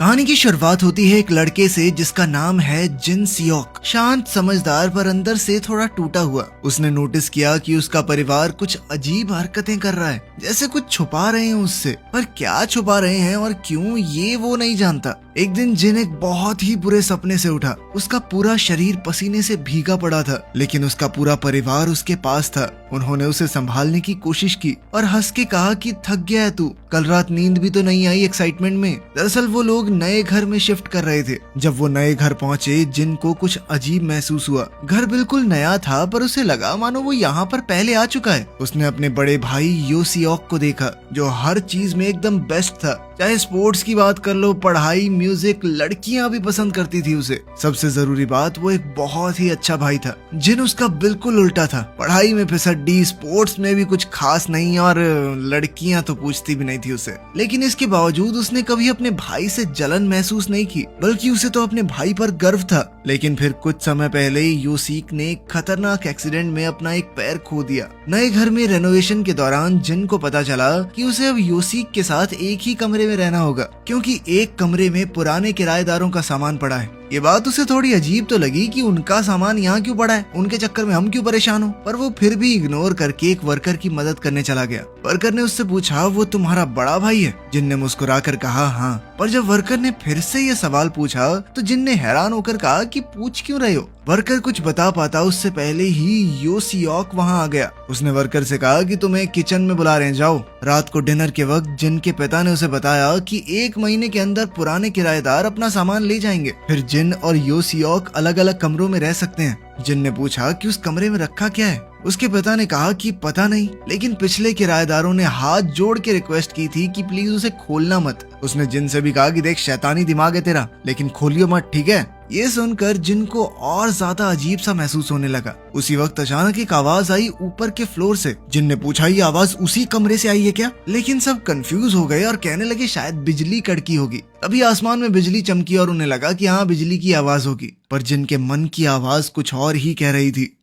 कहानी की शुरुआत होती है एक लड़के से जिसका नाम है जिन सियोक। शांत, समझदार, पर अंदर से थोड़ा टूटा हुआ। उसने नोटिस किया कि उसका परिवार कुछ अजीब हरकतें कर रहा है, जैसे कुछ छुपा रहे हैं उससे। पर क्या छुपा रहे हैं और क्यों, ये वो नहीं जानता। एक दिन जिन एक बहुत ही बुरे सपने से उठा। उसका पूरा शरीर पसीने से भीगा पड़ा था, लेकिन उसका पूरा परिवार उसके पास था। उन्होंने उसे संभालने की कोशिश की और हंस के कहा कि थक गया है तू, कल रात नींद भी तो नहीं आई एक्साइटमेंट में। दरअसल वो लोग नए घर में शिफ्ट कर रहे थे। जब वो नए घर पहुंचे, जिन को कुछ अजीब महसूस हुआ। घर बिल्कुल नया था, पर उसे लगा मानो वो यहाँ पर पहले आ चुका है। उसने अपने बड़े भाई यो सियोक को देखा, जो हर चीज में एकदम बेस्ट था। चाहे स्पोर्ट्स की बात कर लो, पढ़ाई, म्यूजिक, लड़कियां भी पसंद करती थी उसे। सबसे जरूरी बात, वो एक बहुत ही अच्छा भाई था। जिन उसका बिल्कुल उल्टा था। पढ़ाई में फिसड्डी, स्पोर्ट्स में भी कुछ खास नहीं, और लड़कियां तो पूछती भी नहीं थी उसे। लेकिन इसके बावजूद उसने कभी अपने भाई से जलन महसूस नहीं की, बल्कि उसे तो अपने भाई पर गर्व था। लेकिन फिर कुछ समय पहले योसीक ने एक खतरनाक एक्सीडेंट में अपना एक पैर खो दिया। नए घर में रेनोवेशन के दौरान जिन को पता चला कि उसे अब योसीक के साथ एक ही कमरे में रहना होगा, क्योंकि एक कमरे में पुराने किराएदारों का सामान पड़ा है। ये बात उसे थोड़ी अजीब तो लगी कि उनका सामान यहाँ क्यों पड़ा है, उनके चक्कर में हम क्यों परेशान हो। पर वो फिर भी इग्नोर करके एक वर्कर की मदद करने चला गया। वर्कर ने उससे पूछा, वो तुम्हारा बड़ा भाई है? जिन ने मुस्कुराकर कहा हाँ। पर जब वर्कर ने फिर से ये सवाल पूछा तो जिन ने हैरान होकर कहा कि पूछ क्यों रहे हो। वर्कर कुछ बता पाता उससे पहले ही यो सियोक वहाँ आ गया। उसने वर्कर से कहा कि तुम्हें किचन में बुला रहे हैं, जाओ। रात को डिनर के वक्त जिन के पिता ने उसे बताया कि 1 महीने के अंदर पुराने किराएदार अपना सामान ले जाएंगे। फिर जिन और यो सियोक अलग अलग कमरों में रह सकते हैं। जिन ने पूछा कि उस कमरे में रखा क्या है। उसके पिता ने कहा कि पता नहीं, लेकिन पिछले किराएदारों ने हाथ जोड़ के रिक्वेस्ट की थी कि प्लीज उसे खोलना मत। उसने जिन से भी कहा कि देख, शैतानी दिमाग है तेरा, लेकिन खोलियो मत, ठीक है। ये सुनकर जिन को और ज्यादा अजीब सा महसूस होने लगा। उसी वक्त अचानक एक आवाज आई ऊपर के फ्लोर से। जिन ने पूछा, ये आवाज उसी कमरे से आई है क्या? लेकिन सब कंफ्यूज हो गए और कहने लगे शायद बिजली कड़की होगी। अभी आसमान में बिजली चमकी और उन्हें लगा कि हाँ, बिजली की आवाज होगी। पर जिन के मन की आवाज कुछ और ही कह रही थी।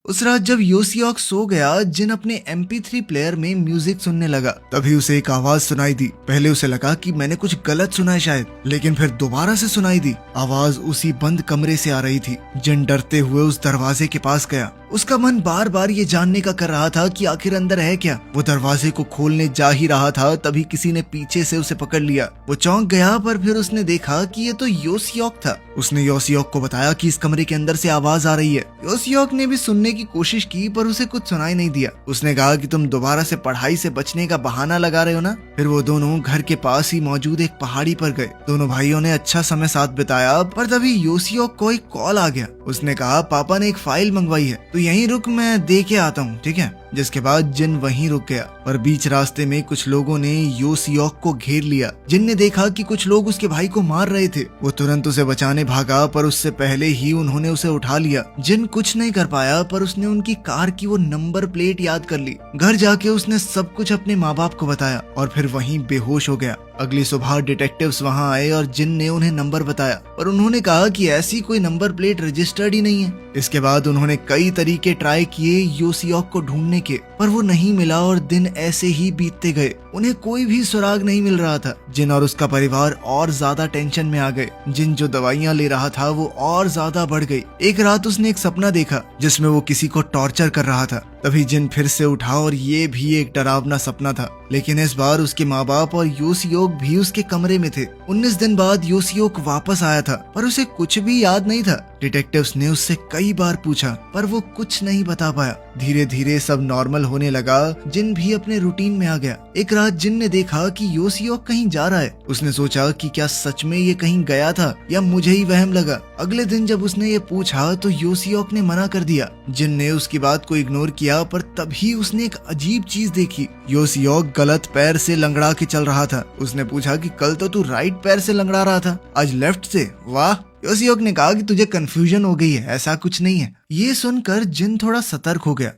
उस रात जब योसियोक सो गया, जिन अपने MP3 प्लेयर में म्यूजिक सुनने लगा। तभी उसे एक आवाज सुनाई दी। पहले उसे लगा कि मैंने कुछ गलत सुना है शायद, लेकिन फिर दोबारा से सुनाई दी। आवाज उसी बंद कमरे से आ रही थी। जिन डरते हुए उस दरवाजे के पास गया। उसका मन बार बार ये जानने का कर रहा था कि आखिर अंदर है क्या। वो दरवाजे को खोलने जा ही रहा था, तभी किसी ने पीछे से उसे पकड़ लिया। वो चौंक गया, पर फिर उसने देखा कि ये तो योसियोक था। उसने योसियोक को बताया कि इस कमरे के अंदर से आवाज आ रही है। योसियोक ने भी सुनने की कोशिश की, पर उसे कुछ सुनाई नहीं दिया। उसने कहा कि तुम दोबारा से पढ़ाई से बचने का बहाना लगा रहे हो ना। फिर वो दोनों घर के पास ही मौजूद एक पहाड़ी पर गए। दोनों भाइयों ने अच्छा समय साथ बिताया, पर तभी योसियोक को एक कॉल आ गया। उसने कहा, पापा ने एक फाइल मंगवाई है, तो यहीं रुक, मैं दे के आता हूँ, ठीक है। जिसके बाद जिन वहीं रुक गया। पर बीच रास्ते में कुछ लोगों ने योसियोक को घेर लिया। जिन ने देखा कि कुछ लोग उसके भाई को मार रहे थे। वो तुरंत उसे बचाने भागा, पर उससे पहले ही उन्होंने उसे उठा लिया। जिन कुछ नहीं कर पाया, पर उसने उनकी कार की वो नंबर प्लेट याद कर ली। घर जाके उसने सब कुछ अपने माँ बाप को बताया और फिर वहीं बेहोश हो गया। अगली सुबह डिटेक्टिव्स वहां आए और जिन ने उन्हें नंबर बताया, पर उन्होंने कहा कि ऐसी कोई नंबर प्लेट रजिस्टर्ड ही नहीं है। इसके बाद उन्होंने कई तरीके ट्राई किए योसियोक को ढूंढने के, पर वो नहीं मिला और दिन ऐसे ही बीतते गए। उन्हें कोई भी सुराग नहीं मिल रहा था। जिन और उसका परिवार और ज्यादा टेंशन में आ गए। जिन जो दवाइयां ले रहा था वो और ज्यादा बढ़ गई। एक रात उसने एक सपना देखा जिसमें वो किसी को टॉर्चर कर रहा था। तभी जिन फिर से उठा और ये भी एक डरावना सपना था, लेकिन इस बार उसके माँ बाप और योसियोक भी उसके कमरे में थे। 19 दिन बाद योसियोक वापस आया था, पर उसे कुछ भी याद नहीं था। डिटेक्टिव्स ने उससे कई बार पूछा, पर वो कुछ नहीं बता पाया। धीरे धीरे सब नॉर्मल होने लगा। जिन भी अपने रूटीन में आ गया। एक रात जिन ने देखा कि योसियोक कहीं जा रहा है। उसने सोचा कि क्या सच में ये कहीं गया था या मुझे ही वहम लगा। अगले दिन जब उसने ये पूछा तो योसियोक ने मना कर दिया। जिन ने उसकी बात को इग्नोर किया, पर तभी उसने एक अजीब चीज देखी। योसियोक गलत पैर से लंगड़ा के चल रहा था। उसने पूछा कि कल तो तू राइट पैर से लंगड़ा रहा था, आज लेफ्ट से, वाह। योसियोक ने कहा कि तुझे कंफ्यूजन हो गई है, ऐसा कुछ नहीं है। ये सुनकर जिन थोड़ा सतर्क हो गया।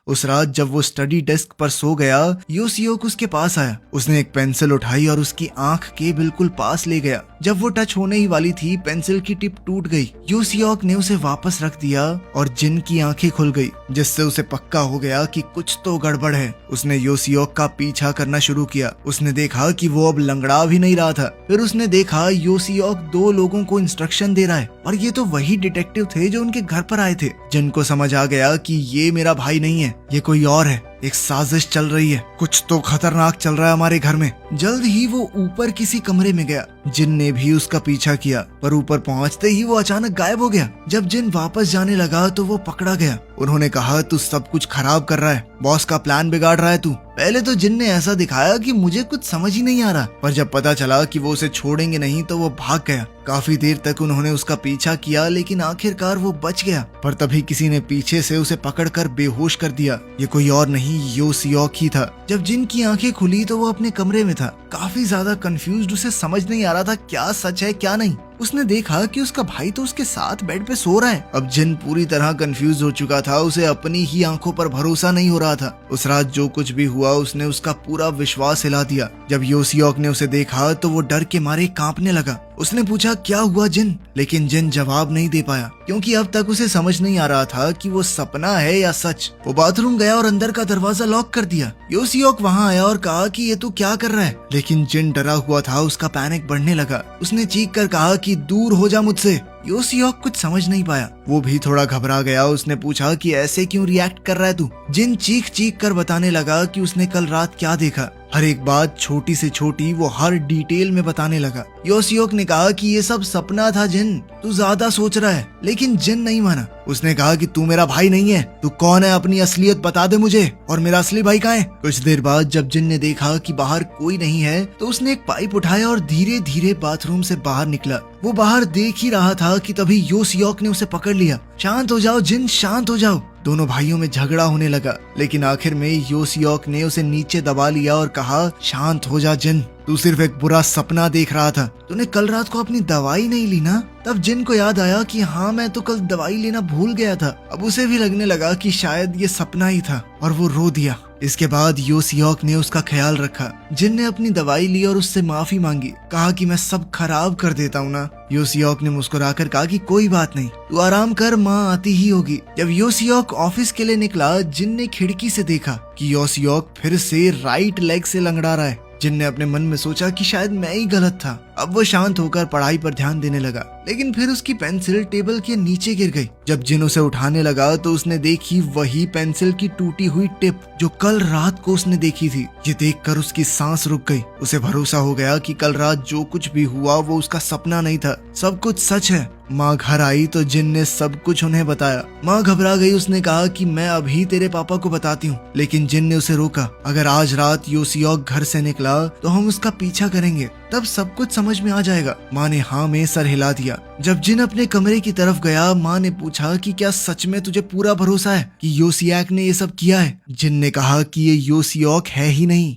उस रात जब वो स्टडी डेस्क पर सो गया, योसियोक उसके पास आया। उसने एक पेंसिल उठाई और उसकी आंख के बिल्कुल पास ले गया। जब वो टच होने ही वाली थी, पेंसिल की टिप टूट गई। योसियोक ने उसे वापस रख दिया और जिन की आंखें खुल गई। जिससे उसे पक्का हो गया कि कुछ तो गड़बड़ है। उसने योसियोक का पीछा करना शुरू किया। उसने देखा कि वो अब लंगड़ा भी नहीं रहा था। फिर उसने देखा योसियोक 2 लोगों को इंस्ट्रक्शन दे रहा है और ये तो वही डिटेक्टिव थे जो उनके घर पर आए थे। जिनको समझ आ गया कि ये मेरा भाई नहीं है, ये कोई और है, एक साजिश चल रही है, कुछ तो खतरनाक चल रहा है हमारे घर में। जल्द ही वो ऊपर किसी कमरे में गया। जिन ने भी उसका पीछा किया, पर ऊपर पहुंचते ही वो अचानक गायब हो गया। जब जिन वापस जाने लगा तो वो पकड़ा गया। उन्होंने कहा, तू सब कुछ खराब कर रहा है, बॉस का प्लान बिगाड़ रहा है तू। पहले तो जिन ने ऐसा दिखाया कि मुझे कुछ समझ ही नहीं आ रहा, पर जब पता चला कि वो उसे छोड़ेंगे नहीं तो वो भाग गया। काफी देर तक उन्होंने उसका पीछा किया, लेकिन आखिरकार वो बच गया। पर तभी किसी ने पीछे से उसे पकड़कर बेहोश कर दिया। ये कोई और नहीं, योसियोक ही था। जब जिन की आंखें खुली तो वो अपने कमरे में था, काफी ज्यादा कंफ्यूज्ड। उसे समझ नहीं आ रहा था क्या सच है क्या नहीं। उसने देखा कि उसका भाई तो उसके साथ बेड पे सो रहा है। अब जिन पूरी तरह कंफ्यूज हो चुका था। उसे अपनी ही आंखों पर भरोसा नहीं हो रहा था। उस रात जो कुछ भी हुआ उसने उसका पूरा विश्वास हिला दिया। जब योसियोक ने उसे देखा तो वो डर के मारे कांपने लगा। उसने पूछा, क्या हुआ जिन? लेकिन जिन जवाब नहीं दे पाया, क्योंकि अब तक उसे समझ नहीं आ रहा था कि वो सपना है या सच। वो बाथरूम गया और अंदर का दरवाजा लॉक कर दिया। योसियोक वहाँ आया और कहा कि ये तू क्या कर रहा है? लेकिन जिन डरा हुआ था, उसका पैनिक बढ़ने लगा। उसने चीख कर कहा कि दूर हो जा मुझसे। योसियोक कुछ समझ नहीं पाया, वो भी थोड़ा घबरा गया। उसने पूछा कि ऐसे क्यों रिएक्ट कर रहा है तू? जिन चीख चीख कर बताने लगा कि उसने कल रात क्या देखा। हर एक बात छोटी से छोटी वो हर डिटेल में बताने लगा। योसियोक ने कहा कि ये सब सपना था जिन, तू ज्यादा सोच रहा है। लेकिन जिन नहीं माना। उसने कहा कि तू मेरा भाई नहीं है, तू कौन है, अपनी असलियत बता दे मुझे, और मेरा असली भाई कहाँ है? कुछ देर बाद जब जिन ने देखा कि बाहर कोई नहीं है तो उसने एक पाइप उठाया और धीरे धीरे बाथरूम से बाहर निकला। वो बाहर देख ही रहा था कि तभी योसियोक ने उसे पकड़ लिया। शांत हो जाओ जिन, शांत हो जाओ। दोनों भाइयों में झगड़ा होने लगा, लेकिन आखिर में योसियोक ने उसे नीचे दबा लिया और कहा, शांत हो जा जिन, तू सिर्फ एक बुरा सपना देख रहा था। तूने कल रात को अपनी दवाई नहीं ली ना? तब जिन को याद आया कि हाँ, मैं तो कल दवाई लेना भूल गया था। अब उसे भी लगने लगा कि शायद ये सपना ही था और वो रो दिया। इसके बाद योसियोक ने उसका ख्याल रखा। जिन ने अपनी दवाई ली और उससे माफी मांगी, कहा कि मैं सब खराब कर देता हूँ ना। योसियोक ने मुस्कुराकर कहा कि कोई बात नहीं, तू आराम कर, माँ आती ही होगी। जब योसियोक ऑफिस के लिए निकला, जिन ने खिड़की से देखा कि योसियोक फिर से राइट लेग से लंगड़ा रहा है। जिन ने अपने मन में सोचा कि शायद मैं ही गलत था। अब वो शांत होकर पढ़ाई पर ध्यान देने लगा, लेकिन फिर उसकी पेंसिल टेबल के नीचे गिर गई। जब जिन उसे उठाने लगा तो उसने देखी वही पेंसिल की टूटी हुई टिप जो कल रात को उसने देखी थी। ये देखकर उसकी सांस रुक गई। उसे भरोसा हो गया कि कल रात जो कुछ भी हुआ वो उसका सपना नहीं था, सब कुछ सच है। माँ घर आई तो जिन ने सब कुछ उन्हें बताया। माँ घबरा गई। उसने कहा कि मैं अभी तेरे पापा को बताती हूँ, लेकिन जिन ने उसे रोका। अगर आज रात योसियोक घर से निकला तो हम उसका पीछा करेंगे, तब सब कुछ समझ में आ जाएगा। माँ ने हाँ में सर हिला दिया। जब जिन अपने कमरे की तरफ गया, माँ ने पूछा कि क्या सच में तुझे पूरा भरोसा है कि योसियोक ने ये सब किया है? जिन ने कहा कि ये योसियोक है ही नहीं।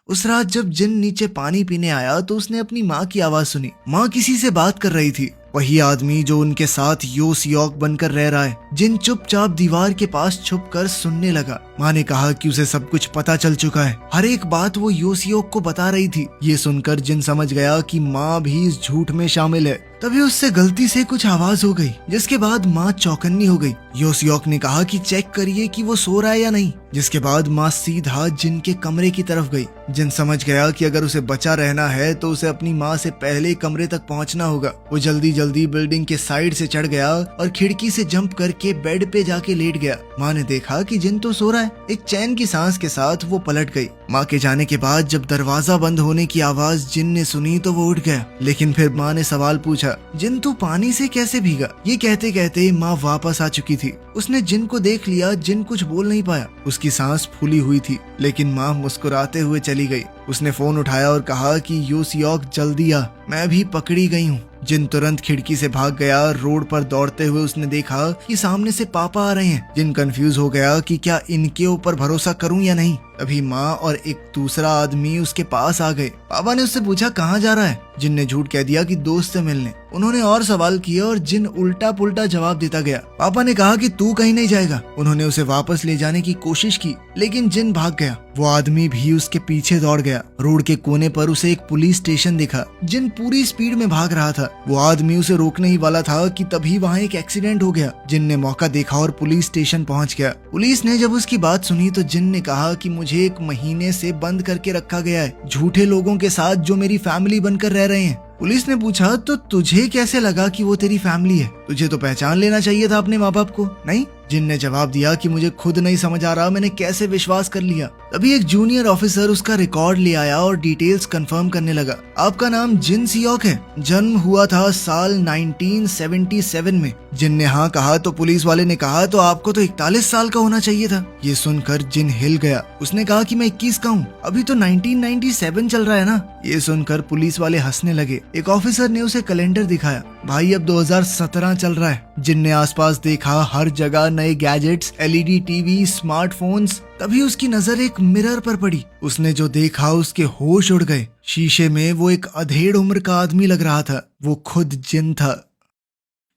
उस रात जब जिन नीचे पानी पीने आया तो उसने अपनी माँ की आवाज सुनी। माँ किसी से बात कर रही थी, वही आदमी जो उनके साथ योसियोक बनकर रह रहा है। जिन चुपचाप दीवार के पास छुपकर सुनने लगा। माँ ने कहा कि उसे सब कुछ पता चल चुका है, हर एक बात वो योसियोक को बता रही थी। ये सुनकर जिन समझ गया कि माँ भी इस झूठ में शामिल है। तभी उससे गलती से कुछ आवाज हो गई, जिसके बाद माँ चौकन्नी हो गई। योसियोक ने कहा कि चेक करिए कि वो सो रहा है या नहीं, जिसके बाद माँ सीधा जिन के कमरे की तरफ गई। जिन समझ गया कि अगर उसे बचा रहना है तो उसे अपनी माँ से पहले कमरे तक पहुँचना होगा। वो जल्दी जल्दी बिल्डिंग के साइड से चढ़ गया और खिड़की से जंप करके बेड पे जाके लेट गया। माँ ने देखा कि जिन तो सो रहा है। एक चैन की सांस के साथ वो पलट गई। माँ के जाने के बाद जब दरवाजा बंद होने की आवाज जिन ने सुनी तो वो उठ गया, लेकिन फिर माँ ने सवाल पूछा, जिन तू पानी से कैसे भीगा? ये कहते कहते माँ वापस आ चुकी थी। उसने जिन को देख लिया। जिन कुछ बोल नहीं पाया, उसकी सांस फूली हुई थी, लेकिन माँ मुस्कुराते हुए चली गई। उसने फोन उठाया और कहा कि योसियोक जल्दी आ, मैं भी पकड़ी गई हूँ। जिन तुरंत खिड़की से भाग गया। रोड पर दौड़ते हुए उसने देखा कि सामने से पापा आ रहे हैं। जिन कंफ्यूज हो गया कि क्या इनके ऊपर भरोसा करूं या नहीं। अभी माँ और एक दूसरा आदमी उसके पास आ गए। पापा ने उससे पूछा कहाँ जा रहा है। जिन ने झूठ कह दिया कि दोस्त से मिलने। उन्होंने और सवाल किए और जिन उल्टा पुल्टा जवाब देता गया। पापा ने कहा कि तू कहीं नहीं जाएगा। उन्होंने उसे वापस ले जाने की कोशिश की, लेकिन जिन भाग गया। वो आदमी भी उसके पीछे दौड़ गया। रोड के कोने पर उसे एक पुलिस स्टेशन दिखा। जिन पूरी स्पीड में भाग रहा था। वो आदमी उसे रोकने ही वाला था कि तभी वहाँ एक एक्सीडेंट हो गया। जिन ने मौका देखा और पुलिस स्टेशन पहुँच गया। पुलिस ने जब उसकी बात सुनी तो जिन ने कहा कि मुझे 1 महीने से बंद करके रखा गया है, झूठे लोगों के साथ जो मेरी फैमिली बनकर रह रहे हैं। पुलिस ने पूछा तो तुझे कैसे लगा कि वो तेरी फैमिली है? तुझे तो पहचान लेना चाहिए था अपने माँ बाप को, नहीं? जिन ने जवाब दिया कि मुझे खुद नहीं समझ आ रहा मैंने कैसे विश्वास कर लिया। तभी एक जूनियर ऑफिसर उसका रिकॉर्ड ले आया और डिटेल्स कंफर्म करने लगा। आपका नाम जिन सियोक है, जन्म हुआ था साल 1977 में। जिन ने हाँ कहा तो पुलिस वाले ने कहा तो आपको तो 41 साल का होना चाहिए था। ये सुनकर जिन हिल गया। उसने कहा कि मैं 21 का हूँ, अभी तो 1997 चल रहा है ना। ये सुनकर पुलिस वाले हंसने लगे। एक ऑफिसर ने उसे कैलेंडर दिखाया। भाई अब 2017 चल रहा है। जिन ने आसपास देखा, हर जगह नए गैजेट्स, LED टीवी, स्मार्टफोन्स। तभी उसकी नजर एक मिरर पर पड़ी। उसने जो देखा उसके होश उड़ गए। शीशे में वो एक अधेड़ उम्र का आदमी लग रहा था। वो खुद जिन था।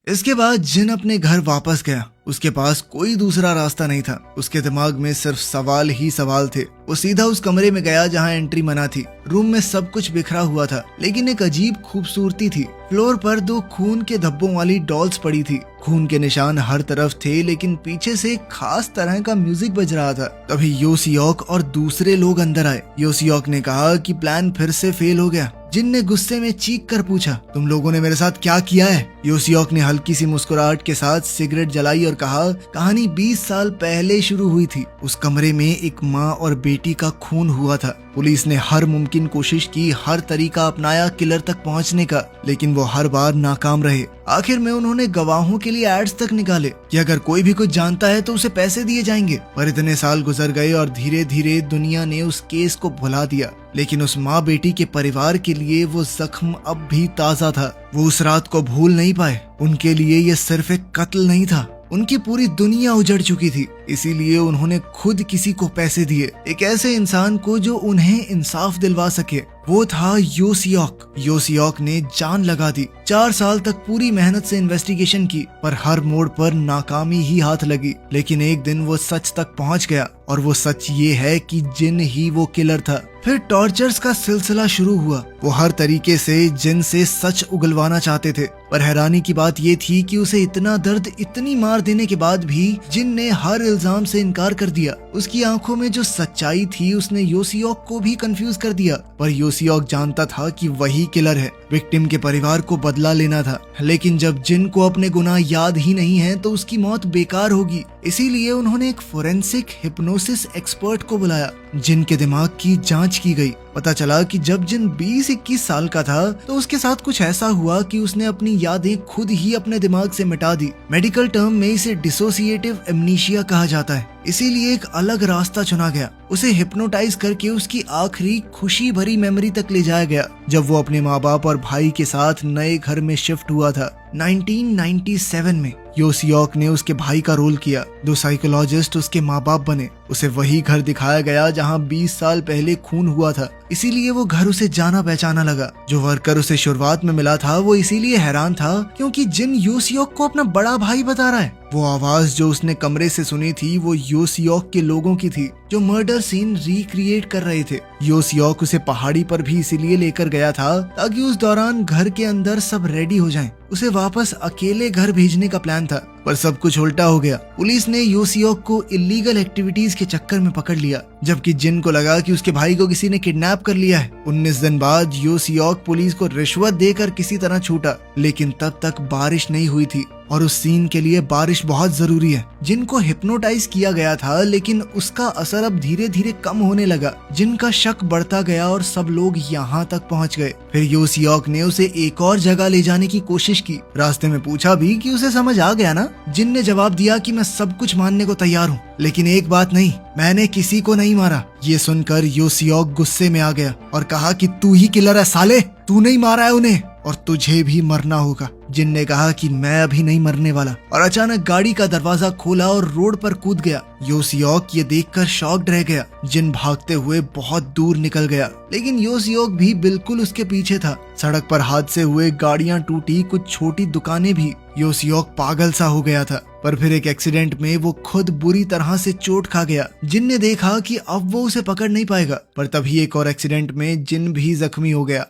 इसके बाद जिन अपने घर वापस गया। उसके पास कोई दूसरा रास्ता नहीं था। उसके दिमाग में सिर्फ सवाल ही सवाल थे। वो सीधा उस कमरे में गया जहाँ एंट्री मना थी। रूम में सब कुछ बिखरा हुआ था, लेकिन एक अजीब खूबसूरती थी। फ्लोर पर 2 खून के धब्बों वाली डॉल्स पड़ी थी। खून के निशान हर तरफ थे, लेकिन पीछे से एक खास तरह का म्यूजिक बज रहा था। तभी यो सियोक और दूसरे लोग अंदर आए। यो सियोक ने कहा कि प्लान फिर से फेल हो गया। जिन ने गुस्से में चीख कर पूछा, तुम लोगों ने मेरे साथ क्या किया है? यो सियोक ने हल्की सी मुस्कुराहट के साथ सिगरेट जलाई और कहा, कहानी 20 साल पहले शुरू हुई थी। उस कमरे में एक माँ और बेटी का खून हुआ था। पुलिस ने हर मुमकिन कोशिश की, हर तरीका अपनाया किलर तक पहुंचने का, लेकिन वो हर बार नाकाम रहे। आखिर में उन्होंने गवाहों के लिए एड्स तक निकाले कि अगर कोई भी कुछ जानता है तो उसे पैसे दिए जाएंगे। पर इतने साल गुजर गए और धीरे धीरे दुनिया ने उस केस को भुला दिया, लेकिन उस माँ बेटी के परिवार के लिए वो जख्म अब भी ताजा था। वो उस रात को भूल नहीं पाए। उनके लिए ये सिर्फ एक कत्ल नहीं था, उनकी पूरी दुनिया उजड़ चुकी थी। इसीलिए उन्होंने खुद किसी को पैसे दिए, एक ऐसे इंसान को जो उन्हें इंसाफ दिलवा सके। वो था यो सियोक। यो सियोक ने जान लगा दी। 4 साल तक पूरी मेहनत से इन्वेस्टिगेशन की, पर हर मोड़ पर नाकामी ही हाथ लगी। लेकिन एक दिन वो सच तक पहुंच गया, और वो सच ये है कि जिन ही वो किलर था। फिर टॉर्चर्स का सिलसिला शुरू हुआ। वो हर तरीके से जिन से सच उगलवाना चाहते थे, पर हैरानी की बात ये थी कि उसे इतना दर्द, इतनी मार देने के बाद भी जिन ने हर इल्जाम से इनकार कर दिया। उसकी आंखों में जो सच्चाई थी उसने यो सियोक को भी कंफ्यूज कर दिया। पर यो सियोक जानता था कि वही किलर है। विक्टिम के परिवार को बदला लेना था, लेकिन जब जिन को अपने गुनाह याद ही नहीं है तो उसकी मौत बेकार होगी। इसीलिए उन्होंने एक फोरेंसिक हिप्नोसिस एक्सपर्ट को बुलाया। जिन के दिमाग की जांच की गई। पता चला कि जब जिन 20-21 साल का था तो उसके साथ कुछ ऐसा हुआ कि उसने अपनी यादें खुद ही अपने दिमाग से मिटा दी। मेडिकल टर्म में इसे डिसोसिएटिव एमनीशिया कहा जाता है। इसीलिए एक अलग रास्ता चुना गया। उसे हिप्नोटाइज करके उसकी आखिरी खुशी भरी मेमोरी तक ले जाया गया, जब वो अपने माँ बाप और भाई के साथ नए घर में शिफ्ट हुआ था 1997 में। यो सियोक ने उसके भाई का रोल किया। 2 साइकोलॉजिस्ट उसके माँ बाप बने। उसे वही घर दिखाया गया जहाँ 20 साल पहले खून हुआ था। इसीलिए वो घर उसे जाना पहचाना लगा। जो वर्कर उसे शुरुआत में मिला था वो इसीलिए हैरान था क्योंकि जिन यो सियोक को अपना बड़ा भाई बता रहा है। वो आवाज जो उसने कमरे से सुनी थी वो यो सियोक के लोगों की थी जो मर्डर सीन रिक्रिएट कर रहे थे। यो सियोक उसे पहाड़ी पर भी इसीलिए लेकर गया था ताकि उस दौरान घर के अंदर सब रेडी हो जाएं। उसे वापस अकेले घर भेजने का प्लान था, पर सब कुछ उल्टा हो गया। पुलिस ने यो सियोक को इलीगल एक्टिविटीज के चक्कर में पकड़ लिया, जबकि जिन को लगा कि उसके भाई को किसी ने किडनैप कर लिया है। 19 दिन बाद यो सियोक पुलिस को रिश्वत देकर किसी तरह छूटा, लेकिन तब तक बारिश नहीं हुई थी और उस सीन के लिए बारिश बहुत जरूरी है। जिनको हिप्नोटाइज किया गया था, लेकिन उसका असर अब धीरे धीरे कम होने लगा। जिनका शक बढ़ता गया और सब लोग यहाँ तक पहुँच गए। फिर यो सियोक ने उसे एक और जगह ले जाने की कोशिश की। रास्ते में पूछा भी कि उसे समझ आ गया ना। जिन ने जवाब दिया कि मैं सब कुछ मानने को तैयार हूँ, लेकिन एक बात नहीं, मैंने किसी को नहीं मारा। ये सुनकर यो सियोक गुस्से में आ गया और कहा कि तू ही किलर है साले, तू नहीं मारा है उन्हें। और तुझे भी मरना होगा। जिन ने कहा कि मैं अभी नहीं मरने वाला, और अचानक गाड़ी का दरवाजा खोला और रोड पर कूद गया। यो सियोक ये देखकर शॉक्ड रह गया। जिन भागते हुए बहुत दूर निकल गया, लेकिन यो सियोक भी बिल्कुल उसके पीछे था। सड़क पर हादसे हुए, गाड़ियां टूटी, कुछ छोटी दुकानें भी। यो सियोक पागल सा हो गया था, पर फिर एक एक्सीडेंट में वो खुद बुरी तरह से चोट खा गया। जिन ने देखा कि अब वो उसे पकड़ नहीं पाएगा, पर तभी एक और एक्सीडेंट में जिन भी जख्मी हो गया।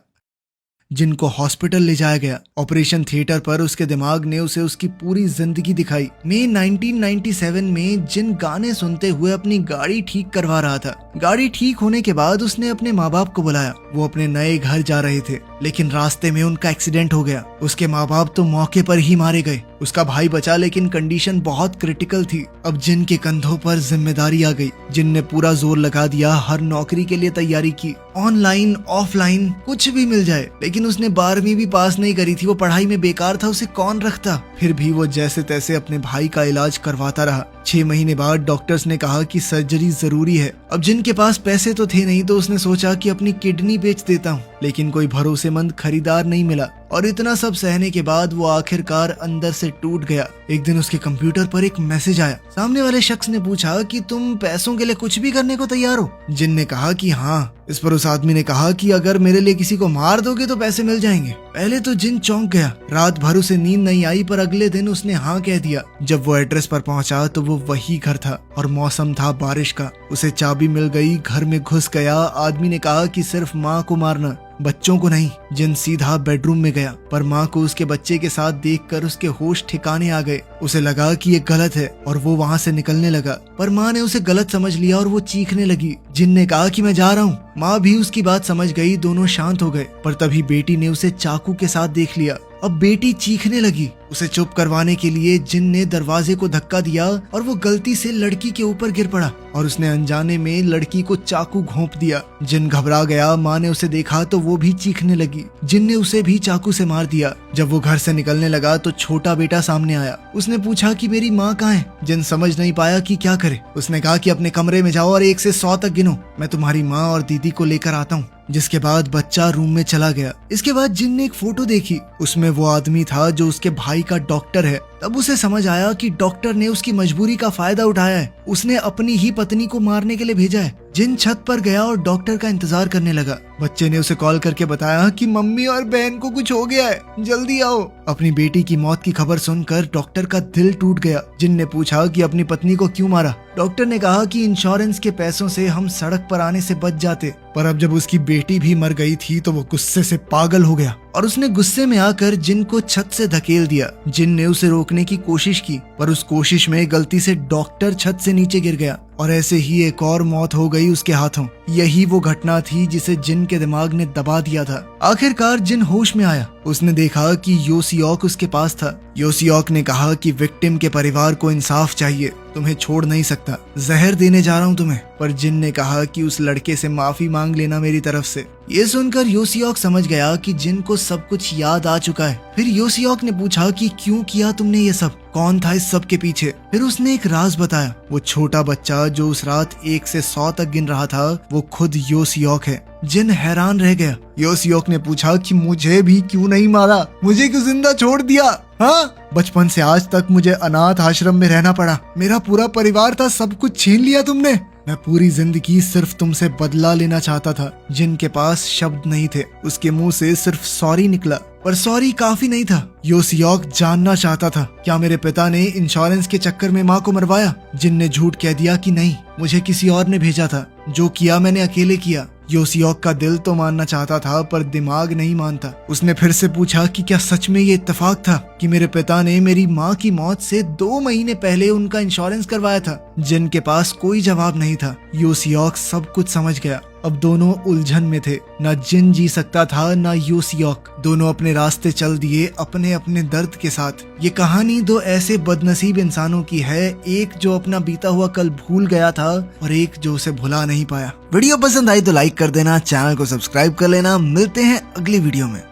जिनको हॉस्पिटल ले जाया गया। ऑपरेशन थिएटर पर उसके दिमाग ने उसे उसकी पूरी जिंदगी दिखाई। मई 1997 में जिन गाने सुनते हुए अपनी गाड़ी ठीक करवा रहा था। गाड़ी ठीक होने के बाद उसने अपने माँ बाप को बुलाया। वो अपने नए घर जा रहे थे, लेकिन रास्ते में उनका एक्सीडेंट हो गया। उसके माँ बाप तो मौके पर ही मारे गए। उसका भाई बचा, लेकिन कंडीशन बहुत क्रिटिकल थी। अब जिन के कंधों पर जिम्मेदारी आ गई। जिन ने पूरा जोर लगा दिया, हर नौकरी के लिए तैयारी की, ऑनलाइन ऑफलाइन कुछ भी मिल जाए। लेकिन उसने 12वीं भी पास नहीं करी थी, वो पढ़ाई में बेकार था, उसे कौन रखता। फिर भी वो जैसे तैसे अपने भाई का इलाज करवाता रहा। 6 महीने बाद डॉक्टर्स ने कहा कि सर्जरी जरूरी है। अब जिन के पास पैसे तो थे नहीं, तो उसने सोचा कि अपनी किडनी बेच देता हूँ, लेकिन कोई भरोसेमंद खरीदार नहीं मिला। और इतना सब सहने के बाद वो आखिरकार अंदर से टूट गया। एक दिन उसके कंप्यूटर पर एक मैसेज आया। सामने वाले शख्स ने पूछा कि तुम पैसों के लिए कुछ भी करने को तैयार हो? जिन ने कहा कि हाँ। इस पर उस आदमी ने कहा कि अगर मेरे लिए किसी को मार दोगे तो पैसे मिल जाएंगे। पहले तो जिन चौंक गया। रात भर उसे नींद नहीं आई, पर अगले दिन उसने हाँ कह दिया। जब वो एड्रेस पर पहुंचा तो वो वही घर था, और मौसम था बारिश का। उसे चाबी मिल गई, घर में घुस गया। आदमी ने कहा कि सिर्फ माँ को मारना, बच्चों को नहीं। जिन सीधा बेडरूम में गया, पर माँ को उसके बच्चे के साथ देखकर उसके होश ठिकाने आ गए। उसे लगा कि ये गलत है, और वो वहाँ से निकलने लगा, पर माँ ने उसे गलत समझ लिया और वो चीखने लगी। जिन ने कहा कि मैं जा रहा हूँ। माँ भी उसकी बात समझ गई, दोनों शांत हो गए। पर तभी बेटी ने उसे चाकू के साथ देख लिया। अब बेटी चीखने लगी। उसे चुप करवाने के लिए जिन ने दरवाजे को धक्का दिया, और वो गलती से लड़की के ऊपर गिर पड़ा, और उसने अनजाने में लड़की को चाकू घोंप दिया। जिन घबरा गया। माँ ने उसे देखा तो वो भी चीखने लगी। जिन ने उसे भी चाकू से मार दिया। जब वो घर से निकलने लगा तो छोटा बेटा सामने आया। उसने पूछा कि मेरी माँ कहाँ है? जिन समझ नहीं पाया कि क्या करे। उसने कहा कि अपने कमरे में जाओ और 1 से 100 तक गिनो, मैं तुम्हारी माँ और दीदी को लेकर आता हूँ। जिसके बाद बच्चा रूम में चला गया। इसके बाद जिन ने एक फोटो देखी। उसमें वो आदमी था जो उसके भाई का डॉक्टर है। तब उसे समझ आया कि डॉक्टर ने उसकी मजबूरी का फायदा उठाया है। उसने अपनी ही पत्नी को मारने के लिए भेजा है। जिन छत पर गया और डॉक्टर का इंतजार करने लगा। बच्चे ने उसे कॉल करके बताया कि मम्मी और बहन को कुछ हो गया है, जल्दी आओ। अपनी बेटी की मौत की खबर सुनकर डॉक्टर का दिल टूट गया। जिन ने पूछा कि अपनी पत्नी को क्यों मारा। डॉक्टर ने कहा कि इंश्योरेंस के पैसों से हम सड़क पर आने से बच जाते, पर अब जब उसकी बेटी भी मर गई थी तो वो गुस्से से पागल हो गया, और उसने गुस्से में आकर जिन को छत से धकेल दिया। जिन ने उसे रोकने की कोशिश की, पर उस कोशिश में गलती से डॉक्टर छत से नीचे गिर गया, और ऐसे ही एक और मौत हो गई उसके हाथों। यही वो घटना थी जिसे जिन के दिमाग ने दबा दिया था। आखिरकार जिन होश में आया। उसने देखा कि यो सियोक उसके पास था। यो सियोक ने कहा कि विक्टिम के परिवार को इंसाफ चाहिए, तुम्हें छोड़ नहीं सकता, जहर देने जा रहा हूँ तुम्हें। पर जिन ने कहा कि उस लड़के से माफी मांग लेना मेरी तरफ से। ये सुनकर यो सियोक समझ गया कि जिन को सब कुछ याद आ चुका है। फिर यो सियोक ने पूछा कि क्यों किया तुमने ये सब, कौन था इस सब के पीछे। फिर उसने एक राज बताया। वो छोटा बच्चा जो उस रात 1 से 100 तक गिन रहा था, वो खुद यो सियोक है। जिन हैरान रह गया। यो सियोक ने पूछा कि मुझे भी क्यों नहीं मारा, मुझे क्यों जिंदा छोड़ दिया? हाँ, बचपन से आज तक मुझे अनाथ आश्रम में रहना पड़ा, मेरा पूरा परिवार था, सब कुछ छीन लिया तुमने। मैं पूरी जिंदगी सिर्फ तुमसे बदला लेना चाहता था। जिन के पास शब्द नहीं थे, उसके मुंह से सिर्फ सॉरी निकला, पर सॉरी काफी नहीं था। यो सियोक जानना चाहता था, क्या मेरे पिता ने इंश्योरेंस के चक्कर में माँ को मरवाया? जिन ने झूठ कह दिया कि नहीं, मुझे किसी और ने भेजा था, जो किया मैंने अकेले किया। यो सियोक का दिल तो मानना चाहता था, पर दिमाग नहीं मानता। उसने फिर से पूछा कि क्या सच में ये इत्तेफाक था कि मेरे पिता ने मेरी माँ की मौत से 2 महीने पहले उनका इंश्योरेंस करवाया था? जिन के पास कोई जवाब नहीं था। यो सियोक सब कुछ समझ गया। अब दोनों उलझन में थे, ना जिन जी सकता था ना यो सियोक। दोनों अपने रास्ते चल दिए, अपने अपने दर्द के साथ। ये कहानी 2 ऐसे बदनसीब इंसानों की है, एक जो अपना बीता हुआ कल भूल गया था, और एक जो उसे भुला नहीं पाया। वीडियो पसंद आई तो लाइक कर देना, चैनल को सब्सक्राइब कर लेना। मिलते हैं अगली वीडियो में।